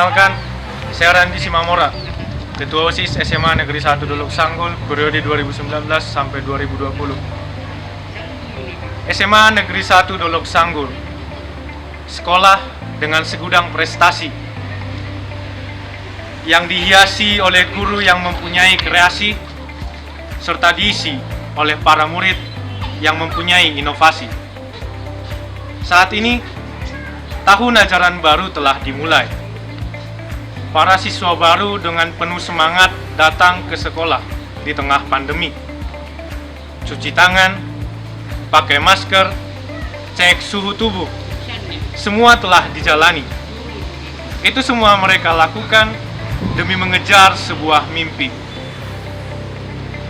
Perkenalkan, saya Randi Simamora, Ketua OSIS SMA Negeri 1 Dolok Sanggul periode 2019 sampai 2020. SMA Negeri 1 Dolok Sanggul, sekolah dengan segudang prestasi yang dihiasi oleh guru yang mempunyai kreasi serta diisi oleh para murid yang mempunyai inovasi. Saat ini, tahun ajaran baru telah dimulai. Para siswa baru dengan penuh semangat datang ke sekolah di tengah pandemi. Cuci tangan, pakai masker, cek suhu tubuh, semua telah dijalani. Itu semua mereka lakukan demi mengejar sebuah mimpi.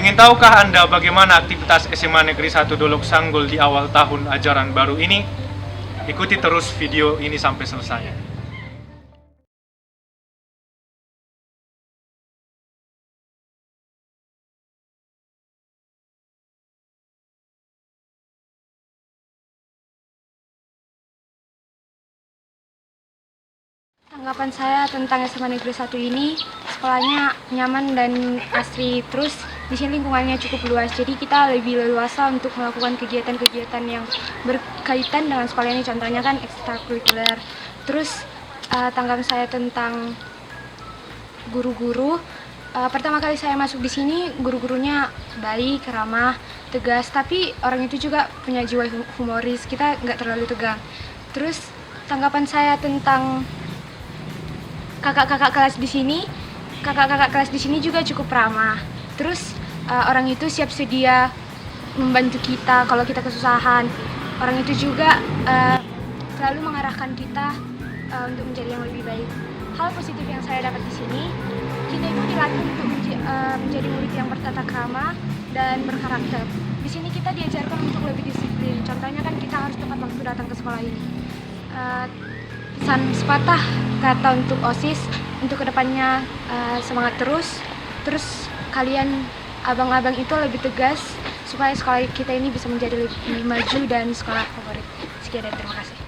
Ingin tahukah Anda bagaimana aktivitas SMA Negeri 1 Dolok Sanggul di awal tahun ajaran baru ini? Ikuti terus video ini sampai selesai. Tanggapan saya tentang SMA Negeri 1 ini, sekolahnya nyaman dan asri. Terus di sini lingkungannya cukup luas, jadi kita lebih leluasa untuk melakukan kegiatan-kegiatan yang berkaitan dengan sekolah ini. Contohnya kan ekstrakurikuler. Terus tanggapan saya tentang guru-guru, pertama kali saya masuk di sini, guru-gurunya baik, ramah, tegas. Tapi orang itu juga punya jiwa humoris, kita nggak terlalu tegang. Terus tanggapan saya tentang kakak-kakak kelas di sini juga cukup ramah. Terus orang itu siap sedia membantu kita kalau kita kesusahan. Orang itu juga selalu mengarahkan kita untuk menjadi yang lebih baik. Hal positif yang saya dapat di sini, kita itu dilatih untuk menjadi murid yang bertata krama dan berkarakter. Di sini kita diajarkan untuk lebih disiplin. Contohnya kan kita harus tepat waktu datang ke sekolah ini. Pesan sepatah kata untuk OSIS, untuk kedepannya semangat terus. Terus kalian abang-abang itu lebih tegas supaya sekolah kita ini bisa menjadi lebih maju dan sekolah favorit. Sekian dan terima kasih.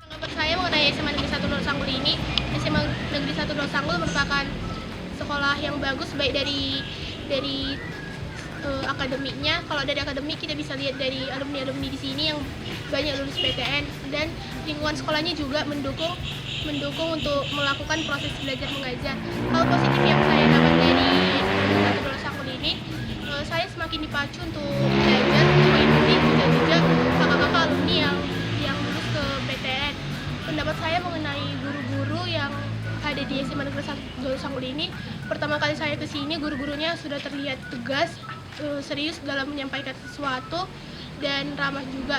Pendapat saya mengenai SMA Negeri 1 Dolok Sanggul ini, SMA Negeri 1 Dolok Sanggul merupakan sekolah yang bagus baik dari akademiknya. Kalau dari akademik kita bisa lihat dari alumni-alumni di sini yang banyak lulus PTN, dan lingkungan sekolahnya juga mendukung untuk melakukan proses belajar mengajar. Hal positif yang saya dapat dari SMA 1 Dolok Sanggul ini, saya semakin dipacu untuk belajar, mengikuti jejak kakak-kakak alumni yang lulus ke PTN. Pendapat saya mengenai guru-guru yang ada di SMA Negeri 1 Dolok Sanggul ini, pertama kali saya ke sini guru-gurunya sudah terlihat tegas, serius dalam menyampaikan sesuatu, dan ramah juga.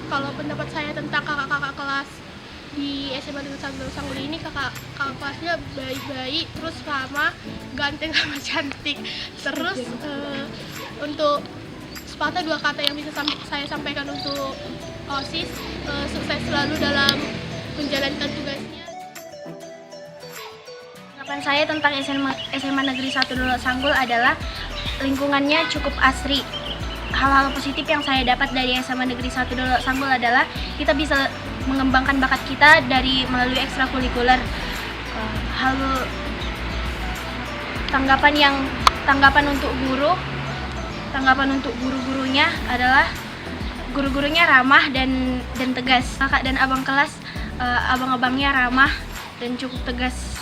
Kalau pendapat saya tentang kakak-kakak kelas di SMA Negeri 1 Dolok Sanggul ini, kakak kelasnya baik-baik, terus ramah, ganteng sama cantik. Terus untuk sepatah dua kata yang bisa saya sampaikan untuk OSIS, sukses selalu dalam menjalankan tugasnya. Harapan saya tentang SMA Negeri 1 Dolok Sanggul adalah lingkungannya cukup asri. Hal-hal positif yang saya dapat dari SMA Negeri 1 Dolok Sanggul adalah kita bisa mengembangkan bakat kita melalui ekstrakurikuler. Tanggapan untuk guru-gurunya adalah guru-gurunya ramah dan tegas. Kakak dan abang kelas, abang-abangnya ramah dan cukup tegas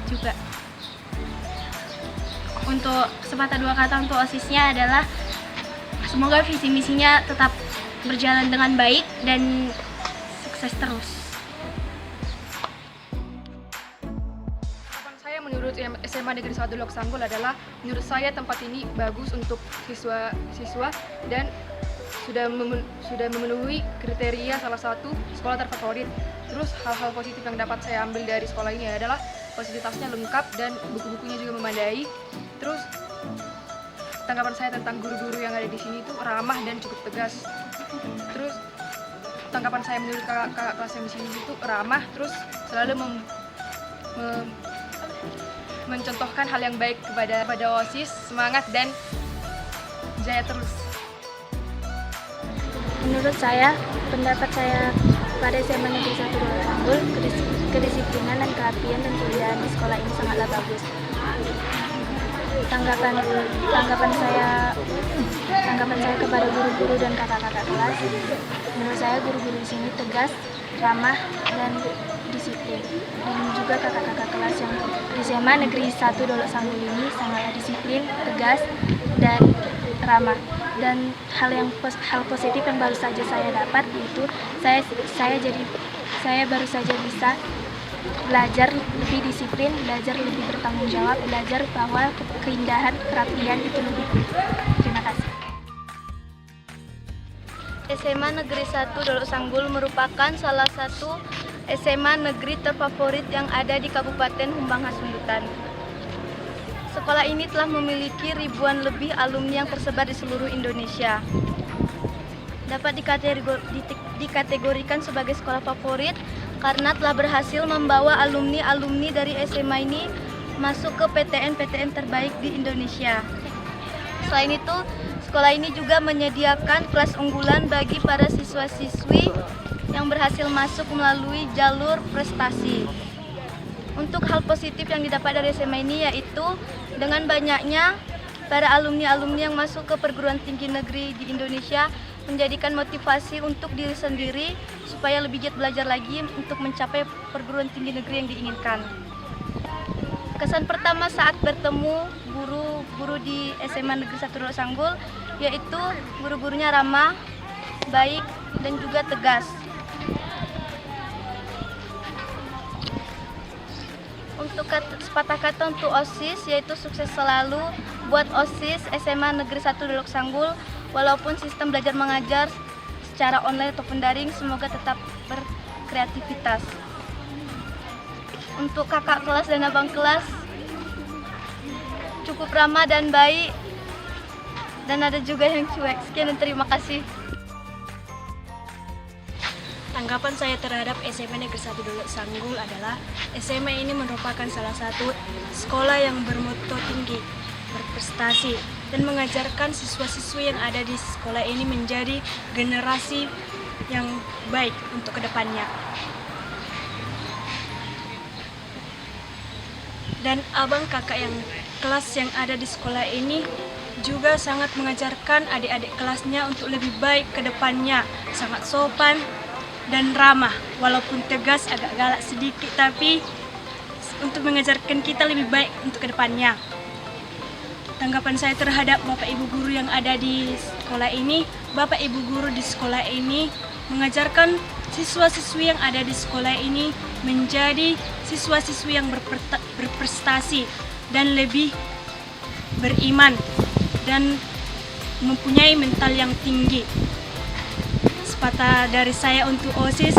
juga. Untuk sepatah dua kata untuk OSISnya adalah semoga visi misinya tetap berjalan dengan baik dan sukses terus. Harapan saya menurut SMA Negeri 1 Dolok Sanggul adalah, menurut saya tempat ini bagus untuk siswa dan sudah memenuhi kriteria salah satu sekolah terfavorit. Terus hal-hal positif yang dapat saya ambil dari sekolah ini adalah fasilitasnya lengkap dan buku-bukunya juga memadai. Terus tanggapan saya tentang guru-guru yang ada di sini itu ramah dan cukup tegas. Terus tanggapan saya menurut kakak kelas yang di sini itu ramah, terus selalu mencontohkan hal yang baik kepada OSIS. Semangat dan jaya terus. Menurut saya, pendapat saya Pada SMA Negeri 1 Dolok Sanggul, kedisiplinan dan keapian dan keindahan di sekolah ini sangatlah bagus. Tanggapan saya kepada guru-guru dan kakak-kakak kelas, menurut saya guru-guru di sini tegas, ramah, dan disiplin. Dan juga kakak-kakak kelas yang di SMA Negeri 1 Dolok Sanggul ini sangatlah disiplin, tegas, dan ramah. Dan hal positif yang baru saja saya dapat yaitu saya baru saja bisa belajar lebih disiplin, belajar lebih bertanggung jawab, belajar bahwa keindahan, kerapian itu lebih. Terima kasih. SMA Negeri 1 Dolok Sanggul merupakan salah satu SMA negeri terfavorit yang ada di Kabupaten Humbang Hasundutan. Sekolah ini telah memiliki ribuan lebih alumni yang tersebar di seluruh Indonesia. Dapat dikategorikan sebagai sekolah favorit karena telah berhasil membawa alumni-alumni dari SMA ini masuk ke PTN-PTN terbaik di Indonesia. Selain itu, sekolah ini juga menyediakan kelas unggulan bagi para siswa-siswi yang berhasil masuk melalui jalur prestasi. Untuk hal positif yang didapat dari SMA ini yaitu dengan banyaknya para alumni-alumni yang masuk ke perguruan tinggi negeri di Indonesia menjadikan motivasi untuk diri sendiri supaya lebih giat belajar lagi untuk mencapai perguruan tinggi negeri yang diinginkan. Kesan pertama saat bertemu guru-guru di SMA Negeri 1 Dolok Sanggul yaitu guru-gurunya ramah, baik, dan juga tegas. Untuk sepatah kata untuk OSIS yaitu sukses selalu buat OSIS SMA Negeri 1 Dolok Sanggul. Walaupun sistem belajar mengajar secara online ataupun daring, semoga tetap berkreativitas. Untuk kakak kelas dan abang kelas cukup ramah dan baik, dan ada juga yang cuek. Sekian dan terima kasih. Tanggapan saya terhadap SMA Negeri 1 Dolok Sanggul adalah SMA ini merupakan salah satu sekolah yang bermutu tinggi, berprestasi, dan mengajarkan siswa-siswi yang ada di sekolah ini menjadi generasi yang baik untuk kedepannya. Dan abang kakak yang kelas yang ada di sekolah ini juga sangat mengajarkan adik-adik kelasnya untuk lebih baik ke depannya, sangat sopan dan ramah, walaupun tegas agak galak sedikit, tapi untuk mengajarkan kita lebih baik untuk kedepannya. Tanggapan saya terhadap Bapak Ibu Guru yang ada di sekolah ini, Bapak Ibu Guru di sekolah ini mengajarkan siswa-siswi yang ada di sekolah ini menjadi siswa-siswi yang berprestasi dan lebih beriman dan mempunyai mental yang tinggi. Sepatah dari saya untuk OSIS,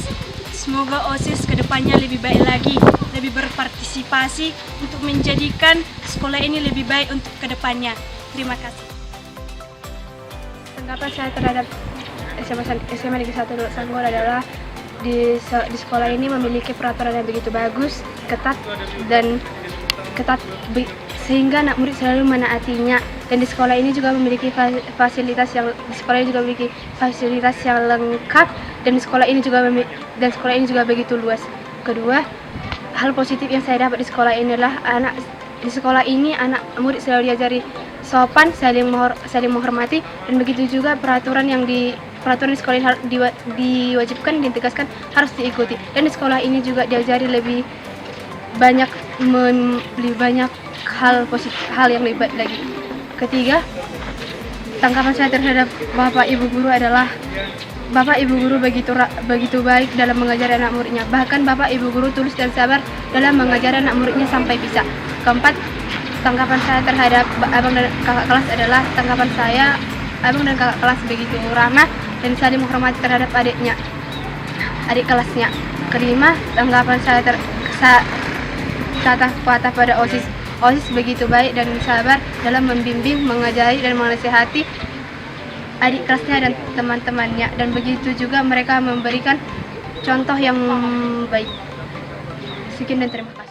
semoga OSIS kedepannya lebih baik lagi, lebih berpartisipasi untuk menjadikan sekolah ini lebih baik untuk kedepannya. Terima kasih. Tanggapan saya terhadap SMA Negeri 1 Dolok Sanggul adalah di sekolah ini memiliki peraturan yang begitu bagus, ketat sehingga anak murid selalu menaatinya. Dan di sekolah ini juga memiliki fasilitas yang lengkap, dan sekolah ini juga begitu luas. Kedua, hal positif yang saya dapat di sekolah ini adalah anak murid selalu diajari sopan, saling menghormati, dan begitu juga peraturan di sekolah ini diwajibkan, ditegaskan harus diikuti. Dan di sekolah ini juga diajari lebih banyak hal yang lebih baik lagi. Ketiga, tanggapan saya terhadap Bapak Ibu Guru adalah Bapak Ibu Guru begitu baik dalam mengajari anak muridnya. Bahkan Bapak Ibu Guru tulus dan sabar dalam mengajari anak muridnya sampai bisa. Keempat, tanggapan saya terhadap abang dan kakak kelas adalah abang dan kakak kelas begitu ramah dan saling menghormati terhadap adik kelasnya. Kelima, tanggapan saya kata pada OSIS begitu baik dan sabar dalam membimbing, mengajari, dan menasihati adik kelasnya dan teman-temannya, dan begitu juga mereka memberikan contoh yang baik. Sekian dan terima kasih.